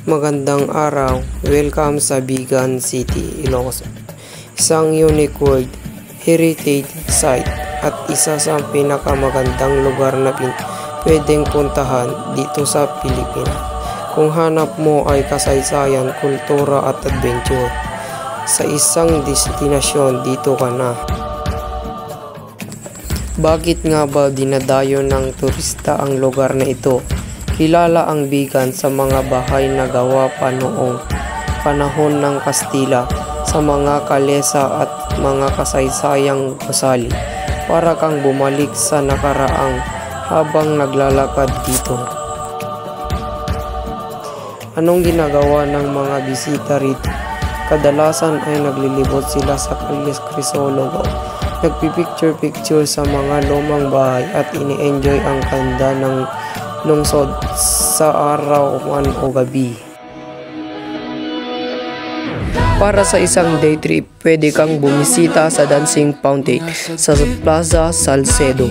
Magandang araw, welcome sa Bigan City, Ilocos. Isang unique world heritage site at isa sa pinakamagandang lugar na pwedeng puntahan dito sa Pilipinas. Kung hanap mo ay kasaysayan, kultura at adventure, sa isang destinasyon dito ka na. Bakit nga ba dinadayo ng turista ang lugar na ito? Kilala ang Bigan sa mga bahay na gawa pa noong panahon ng Kastila, sa mga kalesa at mga kasaysayang gusali. Para kang bumalik sa nakaraang habang naglalakad dito. Anong ginagawa ng mga bisita rito? Kadalasan ay naglilibot sila sa Calle Crisologo, nagpipicture-picture sa mga lumang bahay at ini-enjoy ang ganda ng lungsod sa araw man o gabi. Para sa isang day trip, pwede kang bumisita sa Dancing Fountain sa Plaza Salcedo.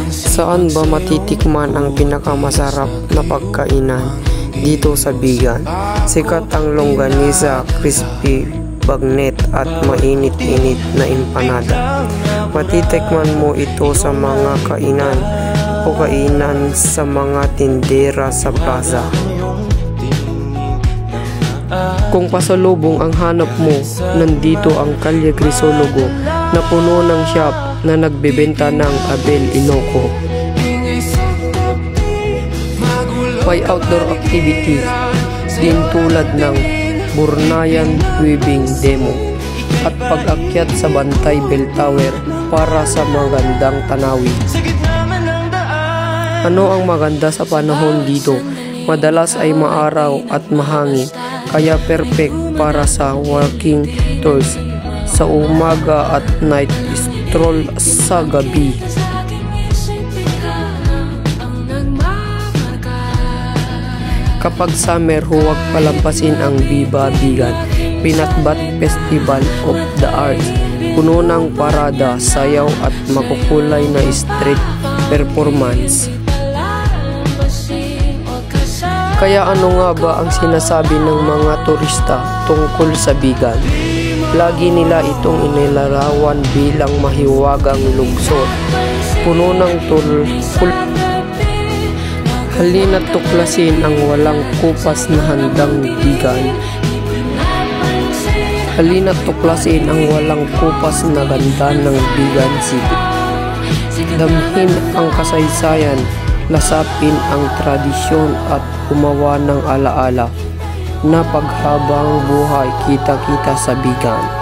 Saan ba matitikman ang pinakamasarap na pagkainan dito sa Bigan? Sikat ang longganisa, crispy bagnet at mainit-init na empanada. Matitikman mo ito sa mga kainan o kainan sa mga tindera sa plaza. Kung pasalubong ang hanap mo, nandito ang Calle Crisologo na puno ng shop na nagbebenta ng Abel Ilocos. May outdoor activity din tulad ng Burnayan Weaving Demo at pag-akyat sa Bantay Bell Tower para sa magandang tanawin. Ano ang maganda sa panahon dito? Madalas ay maaraw at mahangin, kaya perfect para sa walking tours sa umaga at night stroll sa gabi. Kapag summer, huwag palampasin ang Viva Bigan Pinatbat Festival of the Arts. Puno ng parada, sayaw at makukulay na street performance. Kaya ano nga ba ang sinasabi ng mga turista tungkol sa Bigan? Lagi nila itong inilarawan bilang mahiwagang lungsod, puno ng halina't tuklasin ang walang kupas na handang Bigan. Halina't tuklasin ang walang kupas na ganda ng Bigan City. Damhin ang kasaysayan, lasapin ang tradisyon at gumawa ng alaala na paghabang buhay kita-kita sa Bigan.